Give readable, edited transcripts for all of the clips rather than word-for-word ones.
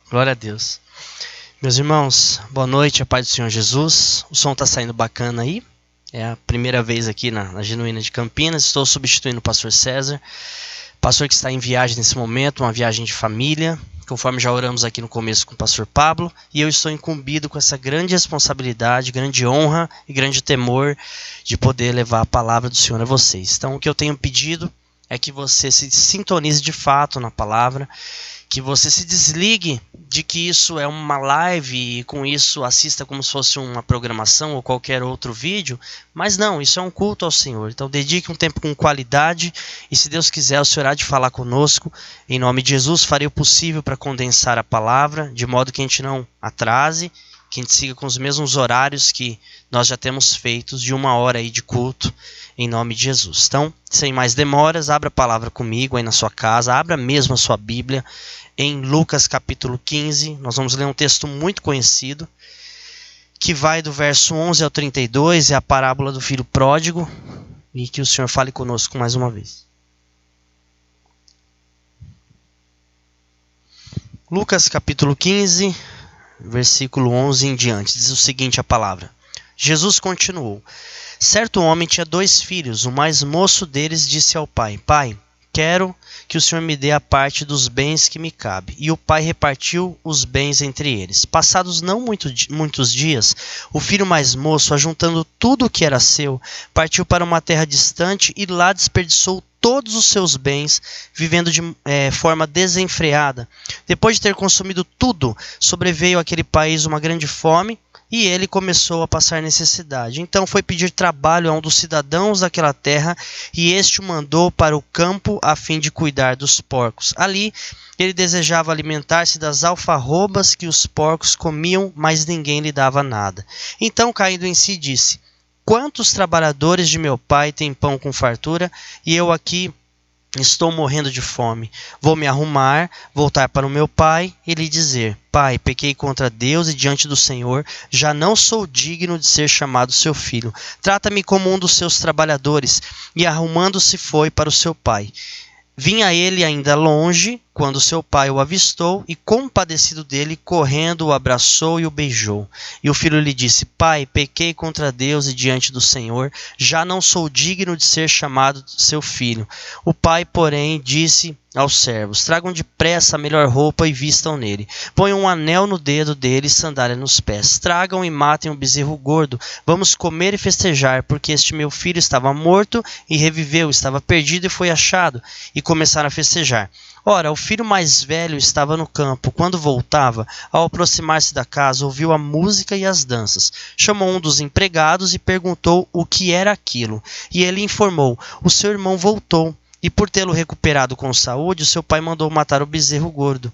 Glória a Deus. Meus irmãos, boa noite, a paz do Senhor Jesus. O som está saindo bacana aí. É a primeira vez aqui na Genuína de Campinas. Estou substituindo o pastor César. Pastor que está em viagem nesse momento, uma viagem de família. Conforme já oramos aqui no começo com o pastor Pablo. E eu estou incumbido com essa grande responsabilidade, grande honra e grande temor de poder levar a palavra do Senhor a vocês. Então o que eu tenho pedido é que você se sintonize de fato na palavra, que você se desligue de que isso é uma live e com isso assista como se fosse uma programação ou qualquer outro vídeo, mas não, isso é um culto ao Senhor. Então dedique um tempo com qualidade e, se Deus quiser, o Senhor há de falar conosco. Em nome de Jesus, farei o possível para condensar a palavra, de modo que a gente não atrase, que a gente siga com os mesmos horários que nós já temos feitos, de 1 hora aí de culto, em nome de Jesus. Então, sem mais demoras, abra a palavra comigo aí na sua casa, abra mesmo a sua Bíblia, em Lucas capítulo 15, nós vamos ler um texto muito conhecido, que vai do verso 11 ao 32, é a parábola do filho pródigo, e que o Senhor fale conosco mais uma vez. Lucas capítulo 15, versículo 11 em diante, diz o seguinte a palavra. Jesus continuou: certo homem tinha 2 filhos, o mais moço deles disse ao pai: Pai, quero que o Senhor me dê a parte dos bens que me cabe. E o pai repartiu os bens entre eles. Passados não muitos dias, o filho mais moço, ajuntando tudo o que era seu, partiu para uma terra distante e lá desperdiçou todos os seus bens, vivendo de forma desenfreada. Depois de ter consumido tudo, sobreveio àquele país uma grande fome, e ele começou a passar necessidade. Então foi pedir trabalho a um dos cidadãos daquela terra, e este o mandou para o campo a fim de cuidar dos porcos. Ali ele desejava alimentar-se das alfarrobas que os porcos comiam, mas ninguém lhe dava nada. Então, caindo em si, disse: quantos trabalhadores de meu pai têm pão com fartura, e eu aqui estou morrendo de fome. Vou me arrumar, voltar para o meu pai e lhe dizer: Pai, pequei contra Deus e diante do Senhor, já não sou digno de ser chamado seu filho. Trata-me como um dos seus trabalhadores. E arrumando-se foi para o seu pai. Vinha ele ainda longe, quando seu pai o avistou, e compadecido dele, correndo, o abraçou e o beijou. E o filho lhe disse: Pai, pequei contra Deus e diante do Senhor, já não sou digno de ser chamado seu filho. O pai, porém, disse aos servos: tragam depressa a melhor roupa e vistam nele. Ponham um anel no dedo dele e sandália nos pés. Tragam e matem um bezerro gordo. Vamos comer e festejar, porque este meu filho estava morto e reviveu, estava perdido e foi achado. E começaram a festejar. Ora, o filho mais velho estava no campo. Quando voltava, ao aproximar-se da casa, ouviu a música e as danças. Chamou um dos empregados e perguntou o que era aquilo. E ele informou: o seu irmão voltou. E por tê-lo recuperado com saúde, o seu pai mandou matar o bezerro gordo.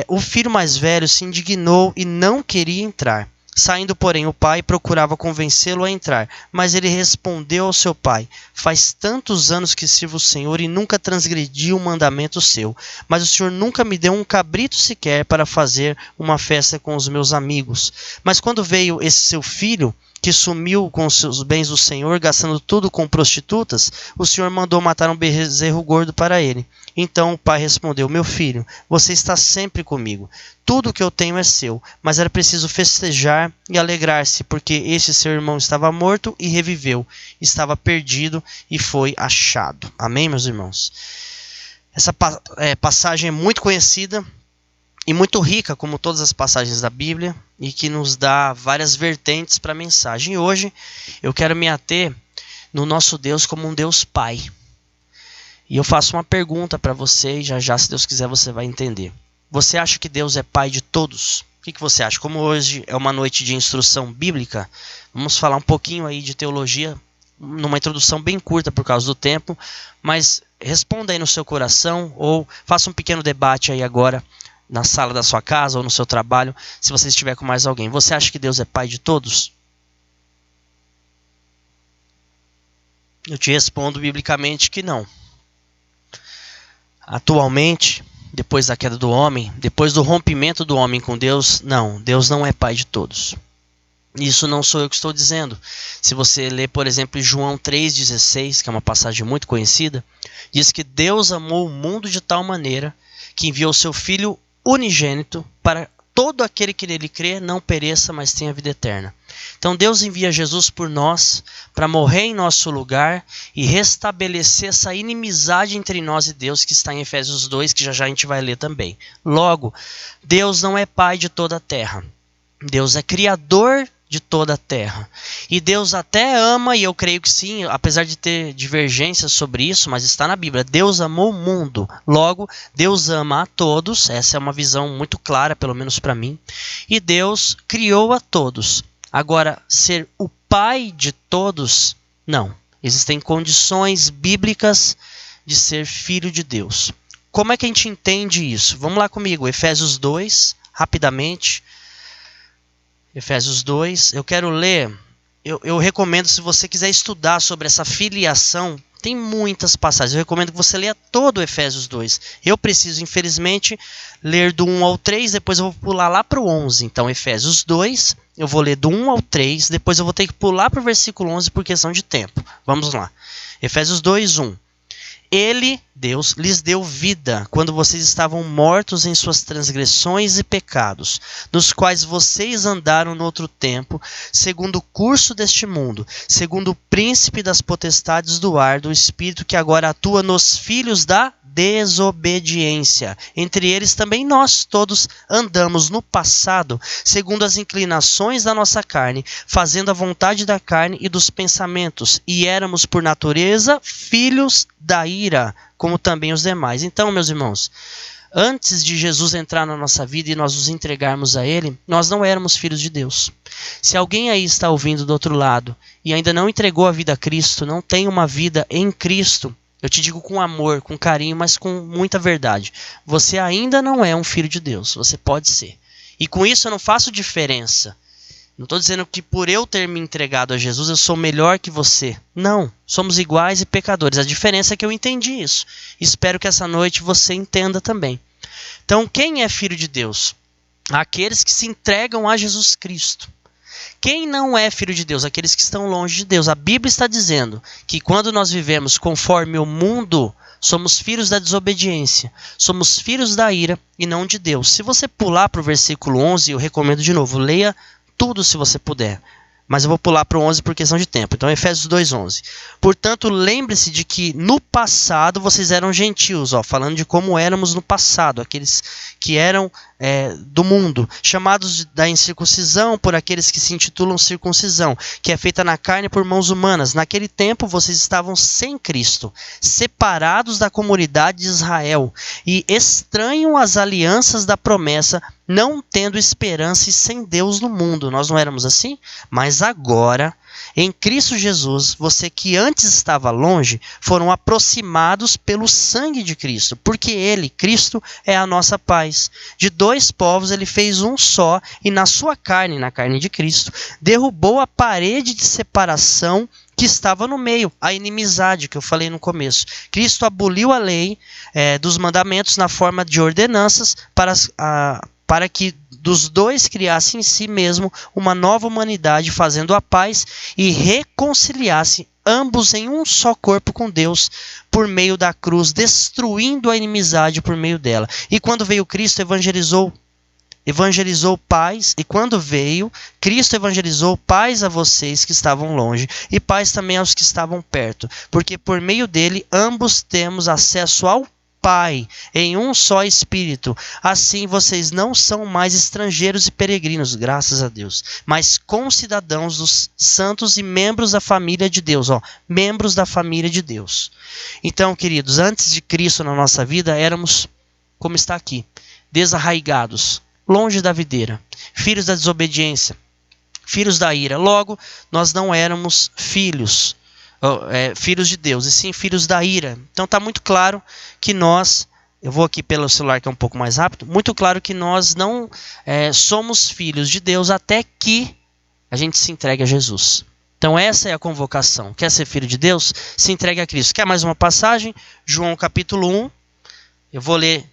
O filho mais velho se indignou e não queria entrar. Saindo, porém, o pai procurava convencê-lo a entrar, mas ele respondeu ao seu pai: faz tantos anos que sirvo o Senhor e nunca transgredi um mandamento seu, mas o Senhor nunca me deu um cabrito sequer para fazer uma festa com os meus amigos. Mas quando veio esse seu filho, que sumiu com os bens do Senhor, gastando tudo com prostitutas, o Senhor mandou matar um bezerro gordo para ele. Então o pai respondeu: meu filho, você está sempre comigo. Tudo o que eu tenho é seu, mas era preciso festejar e alegrar-se, porque este seu irmão estava morto e reviveu, estava perdido e foi achado. Amém, meus irmãos? Essa passagem é muito conhecida e muito rica, como todas as passagens da Bíblia, e que nos dá várias vertentes para a mensagem. E hoje eu quero me ater no nosso Deus como um Deus Pai. E eu faço uma pergunta para você, e já, se Deus quiser, você vai entender. Você acha que Deus é Pai de todos? O que você acha? Como hoje é uma noite de instrução bíblica, vamos falar um pouquinho aí de teologia, numa introdução bem curta por causa do tempo, mas responda aí no seu coração, ou faça um pequeno debate aí agora, na sala da sua casa ou no seu trabalho, se você estiver com mais alguém. Você acha que Deus é Pai de todos? Eu te respondo biblicamente que não. Atualmente, depois da queda do homem, depois do rompimento do homem com Deus, não, Deus não é Pai de todos. Isso não sou eu que estou dizendo. Se você ler, por exemplo, João 3,16, que é uma passagem muito conhecida, diz que Deus amou o mundo de tal maneira que enviou seu Filho unigênito para todo aquele que nele crê não pereça, mas tenha vida eterna. Então Deus envia Jesus por nós para morrer em nosso lugar e restabelecer essa inimizade entre nós e Deus que está em Efésios 2, que já já a gente vai ler também. Logo, Deus não é pai de toda a terra. Deus é criador de toda a terra. E Deus até ama, e eu creio que sim, apesar de ter divergências sobre isso, mas está na Bíblia. Deus amou o mundo. Logo, Deus ama a todos. Essa é uma visão muito clara, pelo menos para mim. E Deus criou a todos. Agora, ser o pai de todos, não. Existem condições bíblicas de ser filho de Deus. Como é que a gente entende isso? Vamos lá comigo, Efésios 2, rapidamente. Efésios 2, eu quero ler, eu recomendo, se você quiser estudar sobre essa filiação, tem muitas passagens, eu recomendo que você leia todo o Efésios 2. Eu preciso, infelizmente, ler do 1 ao 3, depois eu vou pular lá para o 11. Então, Efésios 2, eu vou ler do 1 ao 3, depois eu vou ter que pular para o versículo 11 por questão de tempo. Vamos lá. Efésios 2, 1. Ele, Deus, lhes deu vida quando vocês estavam mortos em suas transgressões e pecados, nos quais vocês andaram no outro tempo, segundo o curso deste mundo, segundo o príncipe das potestades do ar, do espírito que agora atua nos filhos da desobediência. Entre eles também nós todos andamos no passado, segundo as inclinações da nossa carne, fazendo a vontade da carne e dos pensamentos, e éramos por natureza filhos da ira, como também os demais. Então, meus irmãos, antes de Jesus entrar na nossa vida e nós nos entregarmos a Ele, nós não éramos filhos de Deus. Se alguém aí está ouvindo do outro lado e ainda não entregou a vida a Cristo, não tem uma vida em Cristo, eu te digo com amor, com carinho, mas com muita verdade. Você ainda não é um filho de Deus. Você pode ser. E com isso eu não faço diferença. Não estou dizendo que por eu ter me entregado a Jesus eu sou melhor que você. Não. Somos iguais e pecadores. A diferença é que eu entendi isso. Espero que essa noite você entenda também. Então, quem é filho de Deus? Aqueles que se entregam a Jesus Cristo. Quem não é filho de Deus? Aqueles que estão longe de Deus. A Bíblia está dizendo que quando nós vivemos conforme o mundo, somos filhos da desobediência, somos filhos da ira e não de Deus. Se você pular para o versículo 11, eu recomendo de novo, leia tudo se você puder. Mas eu vou pular para o 11 por questão de tempo. Então, Efésios 2:11. Portanto, lembre-se de que no passado vocês eram gentios, falando de como éramos no passado, aqueles que eram do mundo, chamados da incircuncisão por aqueles que se intitulam circuncisão, que é feita na carne por mãos humanas. Naquele tempo vocês estavam sem Cristo, separados da comunidade de Israel e estranhos às alianças da promessa, não tendo esperança e sem Deus no mundo. Nós não éramos assim? Mas agora, em Cristo Jesus, você que antes estava longe, foram aproximados pelo sangue de Cristo, porque Ele, Cristo, é a nossa paz. De dois povos Ele fez um só, e na sua carne, na carne de Cristo, derrubou a parede de separação que estava no meio, a inimizade que eu falei no começo. Cristo aboliu a lei dos mandamentos na forma de ordenanças para que dos dois criasse em si mesmo uma nova humanidade, fazendo a paz e reconciliasse ambos em um só corpo com Deus por meio da cruz, destruindo a inimizade por meio dela. E quando veio Cristo, evangelizou paz, e quando veio, Cristo evangelizou paz a vocês que estavam longe, e paz também aos que estavam perto, porque por meio dele ambos temos acesso ao Pai, em um só Espírito. Assim vocês não são mais estrangeiros e peregrinos, graças a Deus, mas concidadãos dos santos e membros da família de Deus. Membros da família de Deus. Então, queridos, antes de Cristo na nossa vida, éramos, como está aqui, desarraigados, longe da videira, filhos da desobediência, filhos da ira. Logo, nós não éramos filhos de Deus, e sim filhos da ira. Então está muito claro que nós, eu vou aqui pelo celular que é um pouco mais rápido, muito claro que nós não somos filhos de Deus até que a gente se entregue a Jesus. Então essa é a convocação. Quer ser filho de Deus? Se entregue a Cristo. Quer mais uma passagem? João capítulo 1, eu vou ler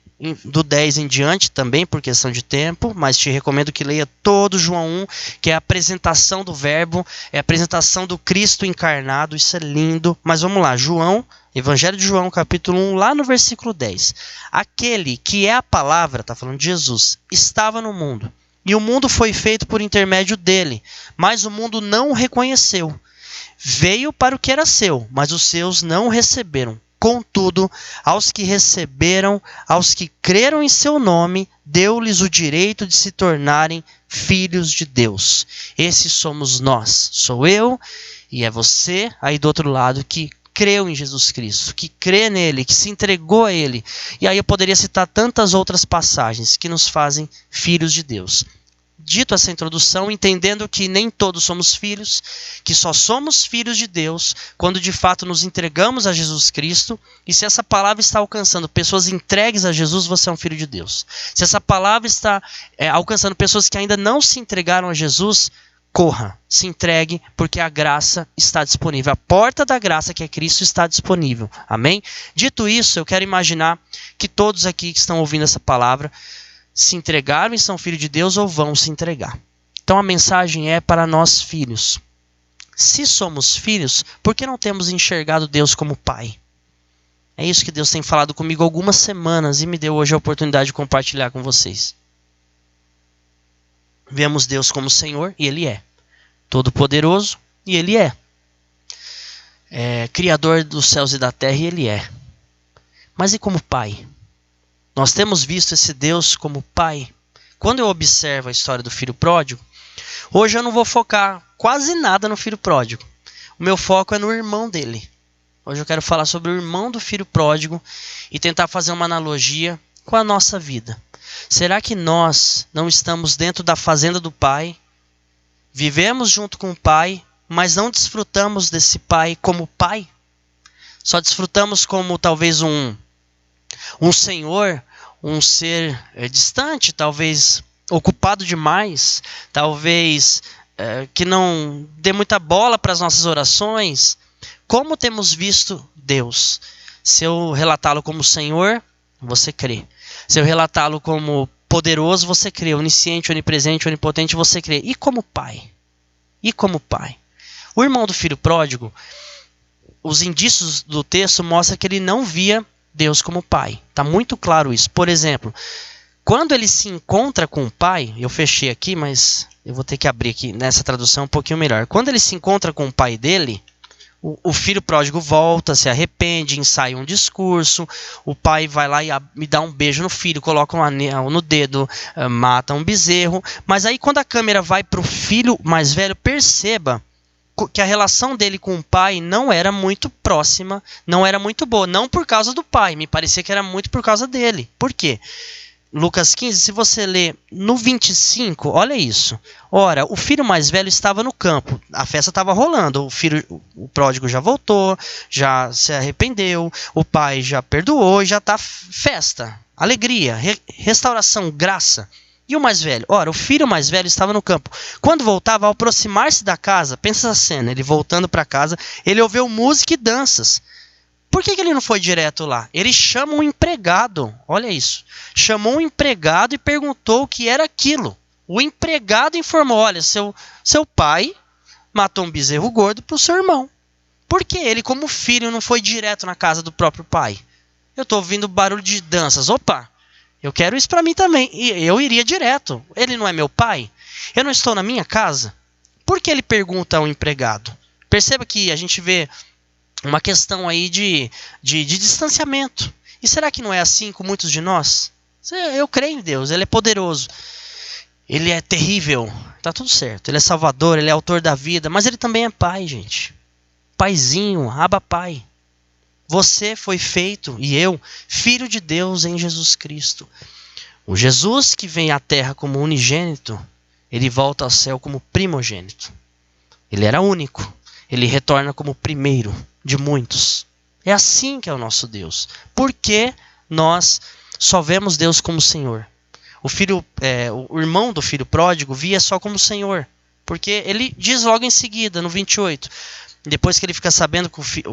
do 10 em diante também por questão de tempo, mas te recomendo que leia todo João 1, que é a apresentação do verbo, é a apresentação do Cristo encarnado. Isso é lindo, mas vamos lá, João Evangelho de João, capítulo 1, lá no versículo 10. Aquele que é a palavra, está falando de Jesus, estava no mundo. E o mundo foi feito por intermédio dele, mas o mundo não o reconheceu. Veio para o que era seu, mas os seus não o receberam. Contudo, aos que receberam, aos que creram em seu nome, deu-lhes o direito de se tornarem filhos de Deus. Esses somos nós. Sou eu e é você aí do outro lado que creu em Jesus Cristo, que crê nele, que se entregou a ele. E aí eu poderia citar tantas outras passagens que nos fazem filhos de Deus. Dito essa introdução, entendendo que nem todos somos filhos, que só somos filhos de Deus quando de fato nos entregamos a Jesus Cristo, e se essa palavra está alcançando pessoas entregues a Jesus, você é um filho de Deus. Se essa palavra está alcançando pessoas que ainda não se entregaram a Jesus, corra, se entregue, porque a graça está disponível. A porta da graça, que é Cristo, está disponível. Amém? Dito isso, eu quero imaginar que todos aqui que estão ouvindo essa palavra se entregaram e são filhos de Deus ou vão se entregar. Então a mensagem é para nós filhos. Se somos filhos, por que não temos enxergado Deus como Pai? É isso que Deus tem falado comigo há algumas semanas e me deu hoje a oportunidade de compartilhar com vocês. Vemos Deus como Senhor, e Ele é. Todo-Poderoso, e Ele é. Criador dos céus e da terra, e Ele é. Mas e como Pai? Nós temos visto esse Deus como Pai. Quando eu observo a história do filho pródigo, hoje eu não vou focar quase nada no filho pródigo. O meu foco é no irmão dele. Hoje eu quero falar sobre o irmão do filho pródigo e tentar fazer uma analogia com a nossa vida. Será que nós não estamos dentro da fazenda do Pai? Vivemos junto com o Pai, mas não desfrutamos desse Pai como Pai? Só desfrutamos como talvez um senhor, um ser distante, talvez ocupado demais, talvez que não dê muita bola para as nossas orações. Como temos visto Deus? Se eu relatá-lo como Senhor, você crê. Se eu relatá-lo como poderoso, você crê. Onisciente, onipresente, onipotente, você crê. E como Pai? E como Pai? O irmão do filho pródigo, os indícios do texto mostram que ele não via Deus como Pai. Está muito claro isso. Por exemplo, quando ele se encontra com o Pai, eu fechei aqui, mas eu vou ter que abrir aqui nessa tradução um pouquinho melhor. Quando ele se encontra com o pai dele, o filho pródigo volta, se arrepende, ensaia um discurso, o pai vai lá e me dá um beijo no filho, coloca um anel no dedo, mata um bezerro. Mas aí quando a câmera vai para o filho mais velho, perceba que a relação dele com o pai não era muito próxima, não era muito boa. Não por causa do pai, me parecia que era muito por causa dele. Por quê? Lucas 15, se você ler no 25, olha isso. Ora, o filho mais velho estava no campo, a festa estava rolando, o pródigo já voltou, já se arrependeu, o pai já perdoou, já está festa, alegria, restauração, graça. E o mais velho? Ora, o filho mais velho estava no campo. Quando voltava, ao aproximar-se da casa, pensa a cena, ele voltando para casa, ele ouviu música e danças. Por que ele não foi direto lá? Ele chama um empregado, olha isso. Chamou um empregado e perguntou o que era aquilo. O empregado informou, olha, seu pai matou um bezerro gordo para o seu irmão. Por que ele, como filho, não foi direto na casa do próprio pai? Eu estou ouvindo barulho de danças. Opa, eu quero isso para mim também. E eu iria direto. Ele não é meu pai? Eu não estou na minha casa? Por que ele pergunta ao empregado? Perceba que a gente vê uma questão aí de distanciamento. E será que não é assim com muitos de nós? Eu creio em Deus, Ele é poderoso. Ele é terrível, tá tudo certo. Ele é salvador, Ele é autor da vida, mas Ele também é pai, gente. Paizinho, Abba Pai. Você foi feito, e eu, filho de Deus em Jesus Cristo. O Jesus que vem à terra como unigênito, Ele volta ao céu como primogênito. Ele era único, Ele retorna como primeiro de muitos. É assim que é o nosso Deus. Por que nós só vemos Deus como Senhor? O irmão do filho pródigo via só como Senhor. Porque ele diz logo em seguida, no 28, depois que ele fica sabendo que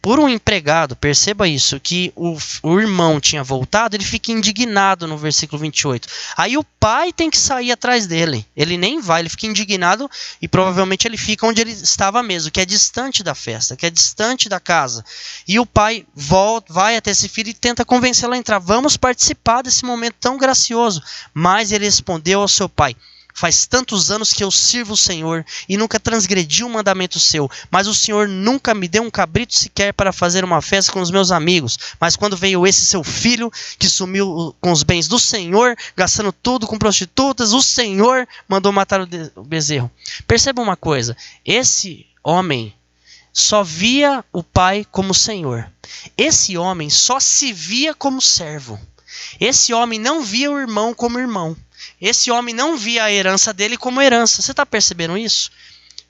por um empregado, perceba isso, que o irmão tinha voltado, ele fica indignado no versículo 28. Aí o pai tem que sair atrás dele. Ele nem vai, ele fica indignado e provavelmente ele fica onde ele estava mesmo, que é distante da festa, que é distante da casa. E o pai vai até esse filho e tenta convencê-lo a entrar. Vamos participar desse momento tão gracioso. Mas ele respondeu ao seu pai: faz tantos anos que eu sirvo o Senhor e nunca transgredi um mandamento seu, mas o Senhor nunca me deu um cabrito sequer para fazer uma festa com os meus amigos. Mas quando veio esse seu filho, que sumiu com os bens do Senhor, gastando tudo com prostitutas, o Senhor mandou matar o bezerro. Perceba uma coisa, esse homem só via o pai como Senhor. Esse homem só se via como servo. Esse homem não via o irmão como irmão. Esse homem não via a herança dele como herança. Você está percebendo isso?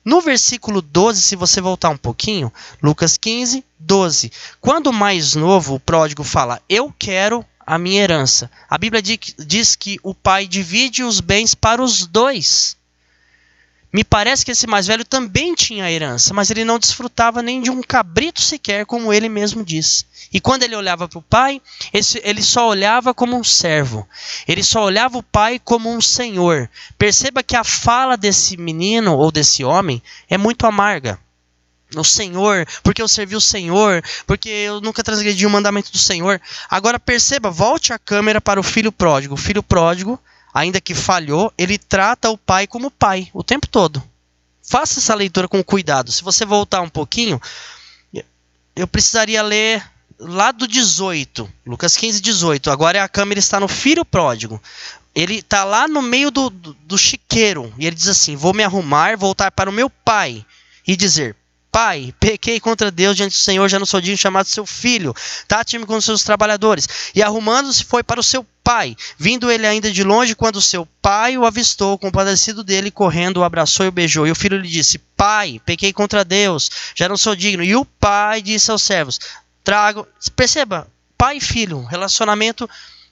No versículo 12, se você voltar um pouquinho, Lucas 15, 12. Quando o mais novo, o pródigo, fala: eu quero a minha herança, a Bíblia diz que o pai divide os bens para os dois. Me parece que esse mais velho também tinha herança, mas ele não desfrutava nem de um cabrito sequer, como ele mesmo disse. E quando ele olhava para o pai, ele só olhava como um servo. Ele só olhava o pai como um senhor. Perceba que a fala desse menino ou desse homem é muito amarga. O Senhor, porque eu servi o Senhor, porque eu nunca transgredi o mandamento do Senhor. Agora perceba, volte a câmera para o filho pródigo. O filho pródigo, ainda que falhou, ele trata o pai como pai o tempo todo. Faça essa leitura com cuidado. Se você voltar um pouquinho, eu precisaria ler lá do 18, Lucas 15, 18. Agora a câmera está no filho pródigo. Ele está lá no meio do chiqueiro. E ele diz assim: vou me arrumar, voltar para o meu pai e dizer: pai, pequei contra Deus diante do Senhor, já não sou digno de chamar seu filho. Trate-me com os seus trabalhadores. E arrumando-se foi para o seu pai. Vindo ele ainda de longe, quando seu pai o avistou, compadecido dele, correndo, o abraçou e o beijou. E o filho lhe disse: pai, pequei contra Deus, já não sou digno. E o pai disse aos servos: trago. Perceba, pai e filho, um relacionamento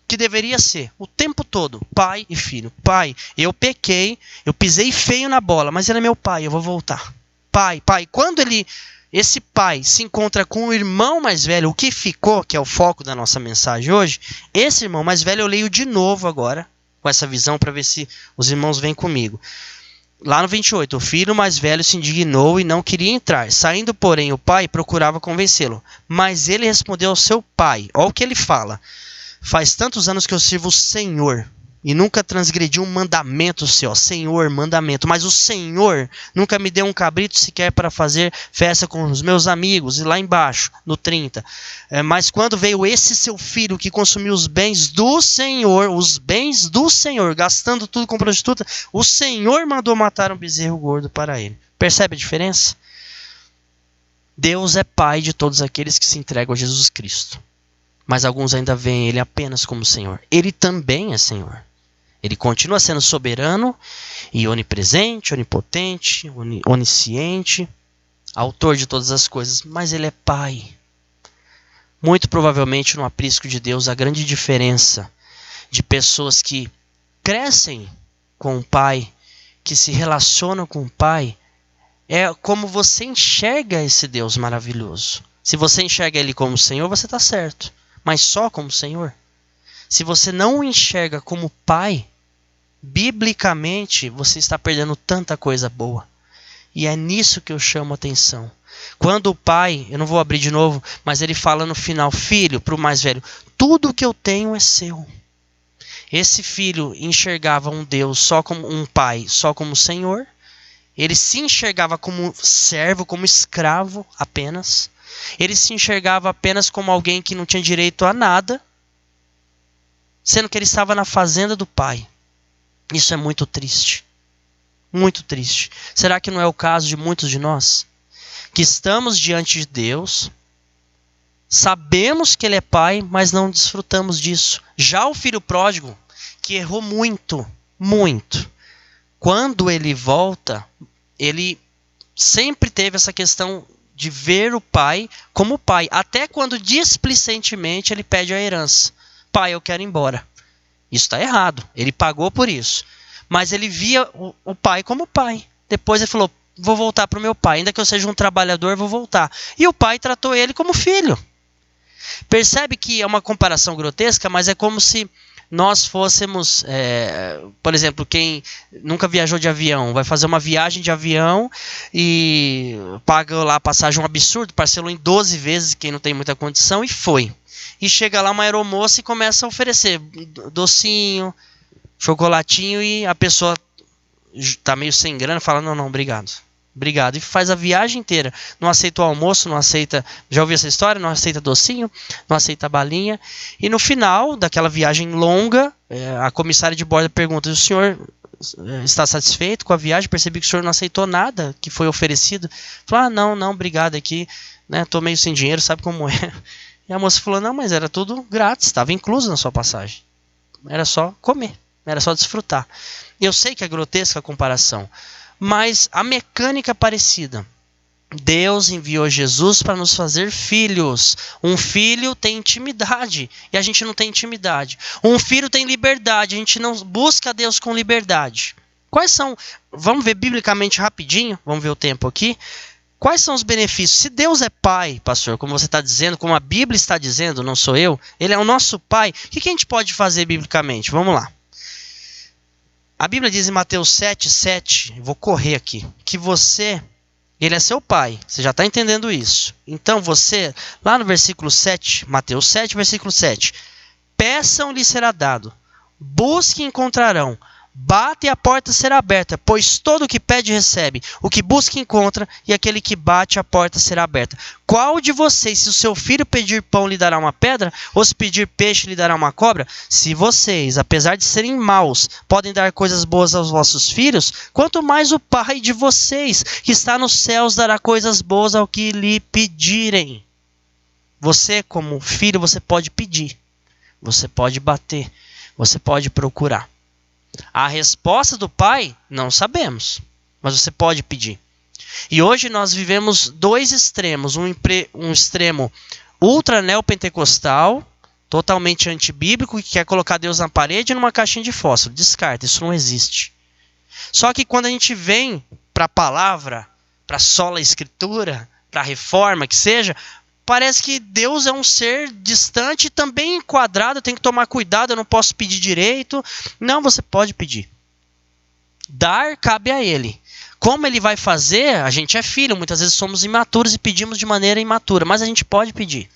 que deveria ser o tempo todo, pai e filho. Pai, eu pequei, eu pisei feio na bola, mas ele é meu pai, eu vou voltar. Pai. Quando esse pai se encontra com o irmão mais velho, o que ficou, que é o foco da nossa mensagem hoje, esse irmão mais velho eu leio de novo agora, com essa visão, para ver se os irmãos vêm comigo. Lá no 28, o filho mais velho se indignou e não queria entrar. Saindo, porém, o pai procurava convencê-lo. Mas ele respondeu ao seu pai. Olha o que ele fala: faz tantos anos que eu sirvo o Senhor e nunca transgredi um mandamento seu. Senhor, mandamento. Mas o Senhor nunca me deu um cabrito sequer para fazer festa com os meus amigos. E lá embaixo, no 30. Mas quando veio esse seu filho que consumiu os bens do Senhor, gastando tudo com prostituta, o Senhor mandou matar um bezerro gordo para ele. Percebe a diferença? Deus é pai de todos aqueles que se entregam a Jesus Cristo. Mas alguns ainda veem ele apenas como Senhor. Ele também é Senhor. Ele continua sendo soberano e onipresente, onipotente, onisciente, autor de todas as coisas, mas ele é pai. Muito provavelmente no aprisco de Deus, a grande diferença de pessoas que crescem com o pai, que se relacionam com o pai, é como você enxerga esse Deus maravilhoso. Se você enxerga ele como Senhor, você está certo, mas só como Senhor. Se você não o enxerga como pai, biblicamente você está perdendo tanta coisa boa. E é nisso que eu chamo a atenção. Quando o pai, eu não vou abrir de novo, mas ele fala no final: filho, para o mais velho, tudo que eu tenho é seu. Esse filho enxergava um Deus só como um pai, só como Senhor. Ele se enxergava como servo, como escravo apenas. Ele se enxergava apenas como alguém que não tinha direito a nada, sendo que ele estava na fazenda do pai. Isso é muito triste. Muito triste. Será que não é o caso de muitos de nós? Que estamos diante de Deus, sabemos que ele é pai, mas não desfrutamos disso. Já o filho pródigo, que errou muito, muito, quando ele volta, ele sempre teve essa questão de ver o pai como pai. Até quando displicentemente ele pede a herança. Pai, eu quero ir embora. Isso está errado. Ele pagou por isso. Mas ele via o pai como pai. Depois ele falou: vou voltar para o meu pai. Ainda que eu seja um trabalhador, vou voltar. E o pai tratou ele como filho. Percebe que é uma comparação grotesca, mas é como se nós fôssemos, por exemplo, quem nunca viajou de avião, vai fazer uma viagem de avião e paga lá a passagem um absurdo, parcelou em 12 vezes, quem não tem muita condição, e foi. E chega lá uma aeromoça e começa a oferecer docinho, chocolatinho, e a pessoa está meio sem grana, fala, não, obrigado. Obrigado. E faz a viagem inteira. Não aceita o almoço, não aceita... Já ouviu essa história? Não aceita docinho, não aceita balinha. E no final daquela viagem longa, a comissária de bordo pergunta, o senhor está satisfeito com a viagem? Percebi que o senhor não aceitou nada que foi oferecido. Fala, não, obrigado aqui. Estou meio sem dinheiro, sabe como é? E a moça falou, não, mas era tudo grátis, estava incluso na sua passagem. Era só comer, era só desfrutar. Eu sei que é grotesca a comparação, mas a mecânica é parecida. Deus enviou Jesus para nos fazer filhos. Um filho tem intimidade e a gente não tem intimidade. Um filho tem liberdade, a gente não busca Deus com liberdade. Quais são? Vamos ver biblicamente rapidinho, vamos ver o tempo aqui. Quais são os benefícios? Se Deus é pai, pastor, como você está dizendo, como a Bíblia está dizendo, não sou eu, ele é o nosso pai, o que a gente pode fazer biblicamente? Vamos lá. A Bíblia diz em Mateus 7:7, vou correr aqui, que ele é seu pai, você já está entendendo isso. Então você, lá no versículo 7, Mateus 7, versículo 7, peçam e lhes será dado, busquem e encontrarão, bate e a porta será aberta, pois todo o que pede recebe, o que busca encontra, e aquele que bate a porta será aberta. Qual de vocês, se o seu filho pedir pão, lhe dará uma pedra? Ou se pedir peixe, lhe dará uma cobra? Se vocês, apesar de serem maus, podem dar coisas boas aos vossos filhos, quanto mais o Pai de vocês, que está nos céus, dará coisas boas ao que lhe pedirem. Você, como filho, você pode pedir, você pode bater, você pode procurar. A resposta do pai, não sabemos, mas você pode pedir. E hoje nós vivemos dois extremos, um extremo ultra neopentecostal, totalmente antibíblico, que quer colocar Deus na parede e numa caixinha de fósforo. Descarta, isso não existe. Só que quando a gente vem para a palavra, para a sola escritura, para a reforma, que seja, parece que Deus é um ser distante, também enquadrado, eu tenho que tomar cuidado, eu não posso pedir direito. Não, você pode pedir. Dar cabe a Ele. Como Ele vai fazer, a gente é filho, muitas vezes somos imaturos e pedimos de maneira imatura, mas a gente pode pedir.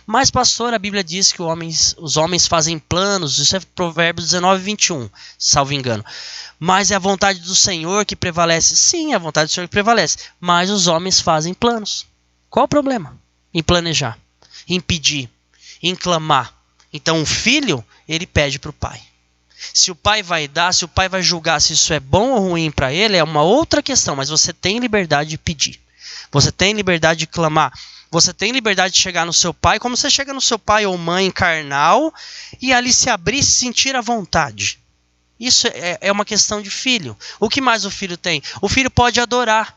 Mas, pastor, a Bíblia diz que os homens fazem planos, isso é Provérbios 19:21, salvo engano. Mas é a vontade do Senhor que prevalece. Sim, é a vontade do Senhor que prevalece, mas os homens fazem planos. Qual o problema? Em planejar, em pedir, em clamar. Então o filho, ele pede para o pai. Se o pai vai dar, se o pai vai julgar se isso é bom ou ruim para ele, é uma outra questão, mas você tem liberdade de pedir. Você tem liberdade de clamar. Você tem liberdade de chegar no seu pai, como você chega no seu pai ou mãe carnal, e ali se abrir e se sentir à vontade. Isso é uma questão de filho. O que mais o filho tem? O filho pode adorar.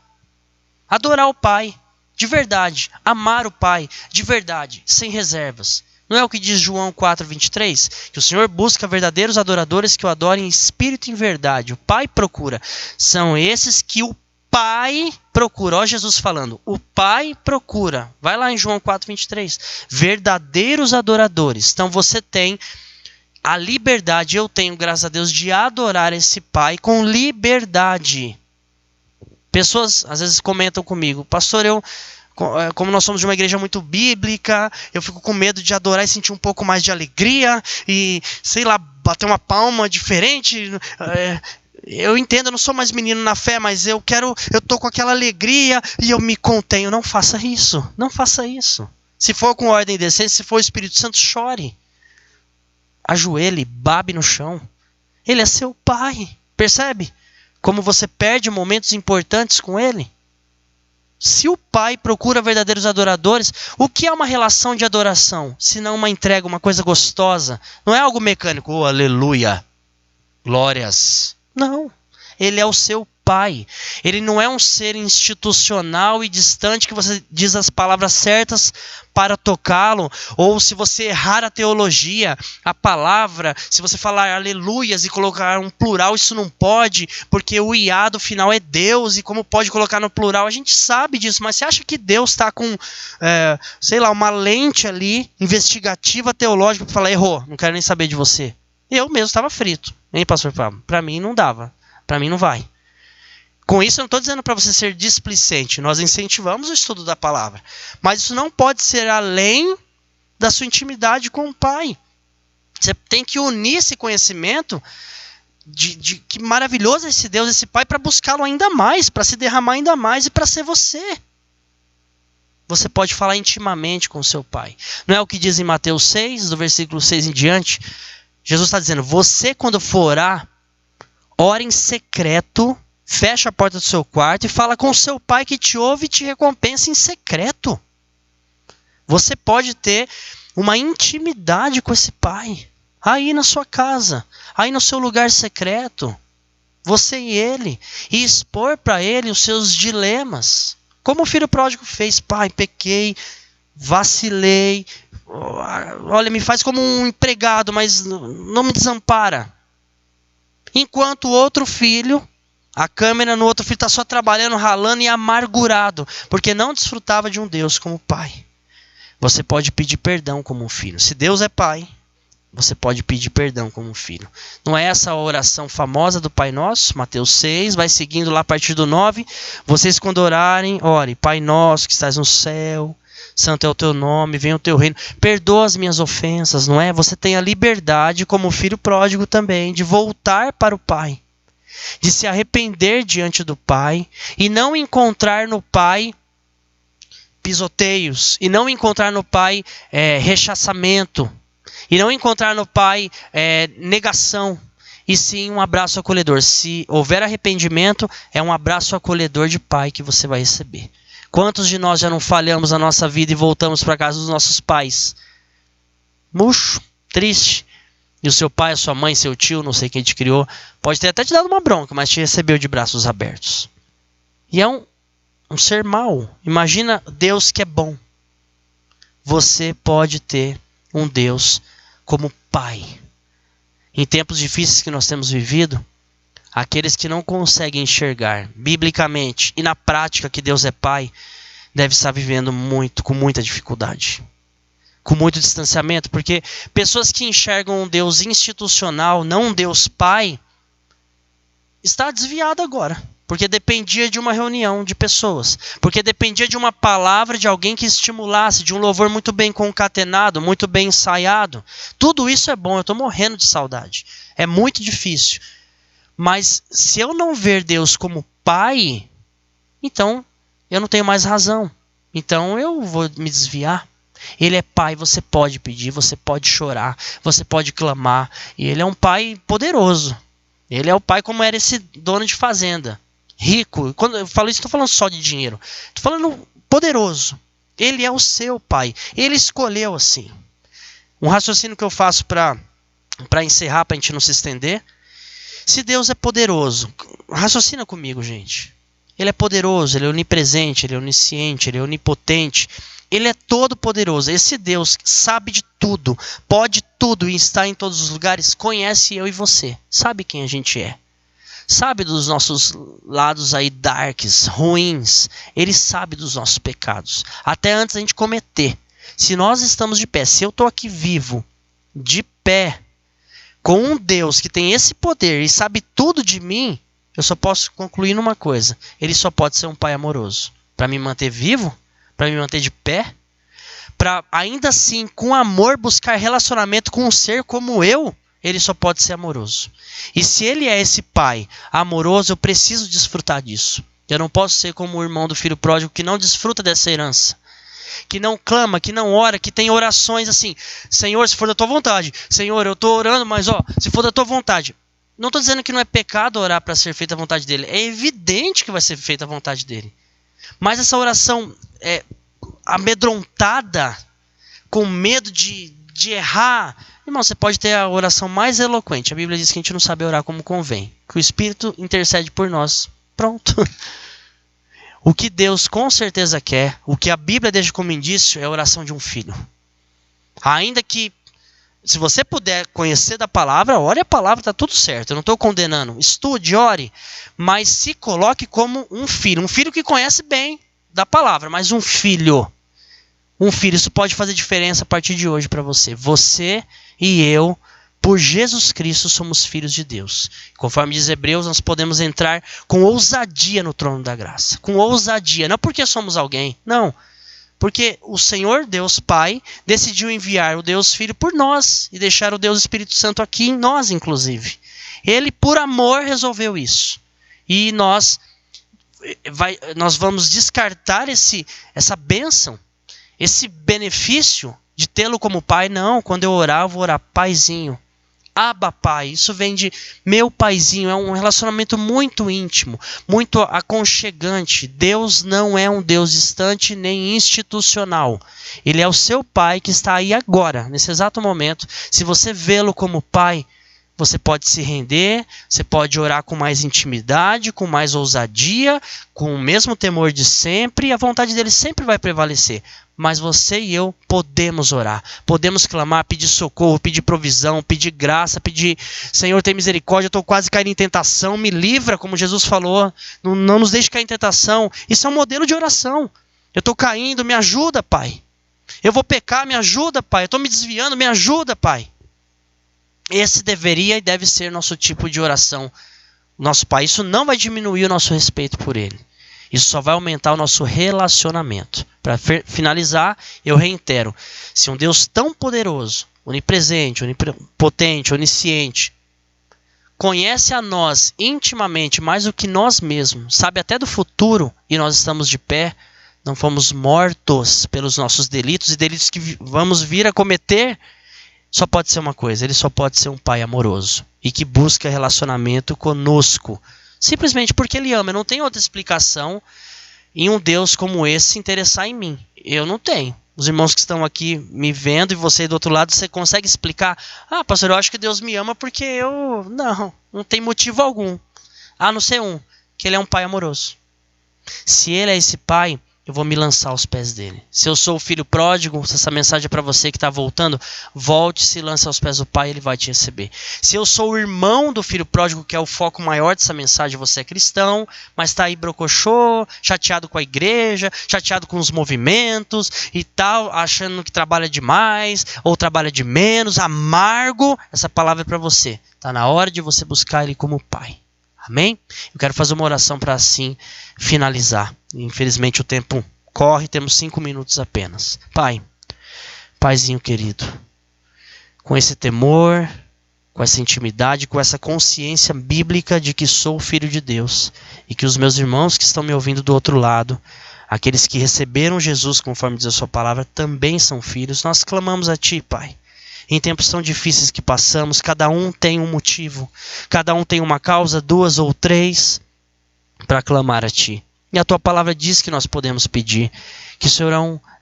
Adorar o pai. De verdade, amar o Pai, de verdade, sem reservas. Não é o que diz João 4:23? Que o Senhor busca verdadeiros adoradores que o adorem em espírito e em verdade. O Pai procura. São esses que o Pai procura. Olha Jesus falando, o Pai procura. Vai lá em João 4:23. Verdadeiros adoradores. Então você tem a liberdade, eu tenho, graças a Deus, de adorar esse Pai com liberdade. Pessoas às vezes comentam comigo, pastor, como nós somos de uma igreja muito bíblica, eu fico com medo de adorar e sentir um pouco mais de alegria e, sei lá, bater uma palma diferente. Eu entendo, eu não sou mais menino na fé, mas eu tô com aquela alegria e eu me contenho. Não faça isso, não faça isso. Se for com ordem e decência, se for o Espírito Santo, chore. Ajoelhe, babe no chão. Ele é seu pai, percebe? Como você perde momentos importantes com ele. Se o pai procura verdadeiros adoradores, o que é uma relação de adoração? Se não uma entrega, uma coisa gostosa. Não é algo mecânico. Oh, aleluia. Glórias. Não. Ele é o seu pai. Ele não é um ser institucional e distante que você diz as palavras certas para tocá-lo, ou se você errar a teologia, a palavra, se você falar aleluias e colocar um plural, isso não pode, porque o iá do final é Deus, e como pode colocar no plural? A gente sabe disso, mas você acha que Deus está com, uma lente ali, investigativa, teológica, para falar, errou, não quero nem saber de você? Eu mesmo estava frito, hein, pastor Pablo? Para mim não dava, para mim não vai. Com isso eu não estou dizendo para você ser displicente, nós incentivamos o estudo da palavra, mas isso não pode ser além da sua intimidade com o Pai. Você tem que unir esse conhecimento de que maravilhoso é esse Deus, esse Pai, para buscá-lo ainda mais, para se derramar ainda mais e para ser você. Você pode falar intimamente com o seu Pai. Não é o que diz em Mateus 6, do versículo 6 em diante? Jesus está dizendo, você quando for orar, ora em secreto, fecha a porta do seu quarto e fala com o seu Pai que te ouve e te recompensa em secreto. Você pode ter uma intimidade com esse Pai, aí na sua casa, aí no seu lugar secreto, você e Ele, e expor para Ele os seus dilemas. Como o filho pródigo fez, pai, pequei, vacilei, olha, me faz como um empregado, mas não me desampara. Enquanto o outro filho, a câmera no outro filho está só trabalhando, ralando e amargurado, porque não desfrutava de um Deus como pai. Você pode pedir perdão como um filho. Se Deus é pai, você pode pedir perdão como um filho. Não é essa a oração famosa do Pai Nosso? Mateus 6, vai seguindo lá a partir do 9. Vocês quando orarem, ore, Pai Nosso que estás no céu, santo é o teu nome, venha o teu reino. Perdoa as minhas ofensas, não é? Você tem a liberdade, como o filho pródigo também, de voltar para o Pai. De se arrepender diante do Pai e não encontrar no Pai pisoteios, e não encontrar no Pai rechaçamento, e não encontrar no Pai negação, e sim um abraço acolhedor. Se houver arrependimento, é um abraço acolhedor de Pai que você vai receber. Quantos de nós já não falhamos na nossa vida e voltamos para casa dos nossos pais? Murcho, triste. E o seu pai, a sua mãe, seu tio, não sei quem te criou, pode ter até te dado uma bronca, mas te recebeu de braços abertos. E é um ser mau. Imagina Deus que é bom. Você pode ter um Deus como Pai. Em tempos difíceis que nós temos vivido, aqueles que não conseguem enxergar biblicamente e na prática que Deus é Pai, devem estar vivendo com muita dificuldade. Com muito distanciamento, porque pessoas que enxergam um Deus institucional, não um Deus Pai, está desviado agora, porque dependia de uma reunião de pessoas, porque dependia de uma palavra de alguém que estimulasse, de um louvor muito bem concatenado, muito bem ensaiado. Tudo isso é bom, eu estou morrendo de saudade, é muito difícil, mas se eu não ver Deus como Pai, então eu não tenho mais razão, então eu vou me desviar. Ele é Pai, você pode pedir, você pode chorar, você pode clamar. E Ele é um Pai poderoso. Ele é o Pai como era esse dono de fazenda, rico. Quando eu falo isso, estou falando só de dinheiro. Estou falando poderoso. Ele é o seu Pai. Ele escolheu assim. Um raciocínio que eu faço para encerrar, para a gente não se estender. Se Deus é poderoso, raciocina comigo, gente. Ele é poderoso, Ele é onipresente, Ele é onisciente, Ele é onipotente. Ele é todo poderoso. Esse Deus sabe de tudo, pode tudo e está em todos os lugares, conhece eu e você. Sabe quem a gente é. Sabe dos nossos lados aí darks, ruins. Ele sabe dos nossos pecados. Até antes da gente cometer. Se nós estamos de pé, se eu estou aqui vivo, de pé, com um Deus que tem esse poder e sabe tudo de mim, eu só posso concluir numa coisa. Ele só pode ser um Pai amoroso. Para me manter vivo, para me manter de pé, para ainda assim, com amor, buscar relacionamento com um ser como eu, Ele só pode ser amoroso. E se Ele é esse Pai amoroso, eu preciso desfrutar disso. Eu não posso ser como o irmão do filho pródigo que não desfruta dessa herança, que não clama, que não ora, que tem orações assim: Senhor, se for da tua vontade. Senhor, eu estou orando, mas se for da tua vontade. Não estou dizendo que não é pecado orar para ser feita a vontade dele. É evidente que vai ser feita a vontade dele. Mas essa oração amedrontada, com medo de errar, irmão, você pode ter a oração mais eloquente. A Bíblia diz que a gente não sabe orar como convém, que o Espírito intercede por nós Pronto. O que Deus com certeza quer, o que a Bíblia deixa como indício, é a oração de um filho. Ainda que, se você puder conhecer da palavra, ore a palavra, está tudo certo. Eu não estou condenando. Estude, ore, mas se coloque como um filho que conhece bem da palavra, mas um filho. Um filho, isso pode fazer diferença a partir de hoje para você. Você e eu, por Jesus Cristo, somos filhos de Deus. Conforme diz Hebreus, nós podemos entrar com ousadia no trono da graça. Com ousadia, não porque somos alguém, não. Porque o Senhor Deus Pai decidiu enviar o Deus Filho por nós e deixar o Deus Espírito Santo aqui em nós, inclusive. Ele, por amor, resolveu isso. E nós vamos descartar essa bênção, esse benefício de tê-lo como pai. Não, quando eu orar, eu vou orar paizinho. Abba Pai, isso vem de meu paizinho, é um relacionamento muito íntimo, muito aconchegante. Deus não é um Deus distante nem institucional. Ele é o seu pai que está aí agora, nesse exato momento. Se você vê-lo como pai, você pode se render, você pode orar com mais intimidade, com mais ousadia, com o mesmo temor de sempre, e a vontade dele sempre vai prevalecer. Mas você e eu podemos orar, podemos clamar, pedir socorro, pedir provisão, pedir graça, pedir, Senhor, tem misericórdia, eu estou quase caindo em tentação, me livra, como Jesus falou, não nos deixe cair em tentação. Isso é um modelo de oração. Eu estou caindo, me ajuda, Pai. Eu vou pecar, me ajuda, Pai. Eu estou me desviando, me ajuda, Pai. Esse deveria e deve ser nosso tipo de oração. Nosso Pai, isso não vai diminuir o nosso respeito por Ele. Isso só vai aumentar o nosso relacionamento. Para finalizar, eu reitero. Se um Deus tão poderoso, onipresente, onipotente, onisciente, conhece a nós intimamente mais do que nós mesmos, sabe até do futuro, e nós estamos de pé, não fomos mortos pelos nossos delitos e delitos que vamos vir a cometer, só pode ser uma coisa, ele só pode ser um pai amoroso e que busca relacionamento conosco. Simplesmente porque ele ama. Eu não tenho outra explicação em um Deus como esse se interessar em mim. Eu não tenho. Os irmãos que estão aqui me vendo e você do outro lado, você consegue explicar? Ah, pastor, eu acho que Deus me ama porque eu... Não tem motivo algum. A não ser que ele é um pai amoroso. Se ele é esse pai, eu vou me lançar aos pés dele. Se eu sou o filho pródigo, se essa mensagem é para você que está voltando, volte, se lance aos pés do pai, ele vai te receber. Se eu sou o irmão do filho pródigo, que é o foco maior dessa mensagem, você é cristão, mas está aí brocochô, chateado com a igreja, chateado com os movimentos e tal, achando que trabalha demais ou trabalha de menos, amargo, essa palavra é para você. Está na hora de você buscar ele como pai. Amém? Eu quero fazer uma oração para assim finalizar. Infelizmente o tempo corre, temos 5 minutos apenas. Pai, Paizinho querido, com esse temor, com essa intimidade, com essa consciência bíblica de que sou filho de Deus e que os meus irmãos que estão me ouvindo do outro lado, aqueles que receberam Jesus conforme diz a sua palavra, também são filhos, nós clamamos a Ti, Pai. Em tempos tão difíceis que passamos, cada um tem um motivo, cada um tem uma causa, 2 ou 3, para clamar a Ti. E a Tua palavra diz que nós podemos pedir, que o Senhor é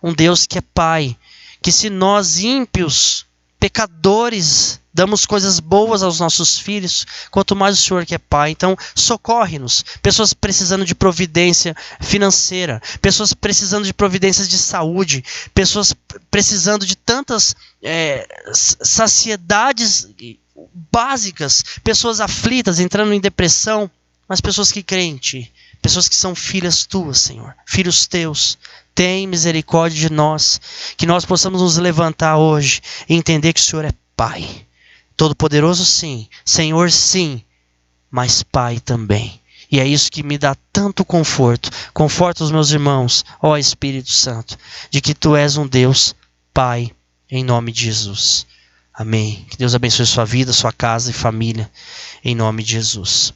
um Deus que é Pai, que se nós ímpios, pecadores, damos coisas boas aos nossos filhos, quanto mais o Senhor que é Pai. Então, socorre-nos. Pessoas precisando de providência financeira, pessoas precisando de providências de saúde, pessoas precisando de tantas saciedades básicas, pessoas aflitas, entrando em depressão, mas pessoas que creem em Ti, pessoas que são filhas Tuas, Senhor, filhos Teus. Tem misericórdia de nós, que nós possamos nos levantar hoje e entender que o Senhor é Pai. Todo-Poderoso sim, Senhor sim, mas Pai também. E é isso que me dá tanto conforto. Conforta os meus irmãos, ó Espírito Santo, de que Tu és um Deus Pai, em nome de Jesus. Amém. Que Deus abençoe sua vida, sua casa e família, em nome de Jesus.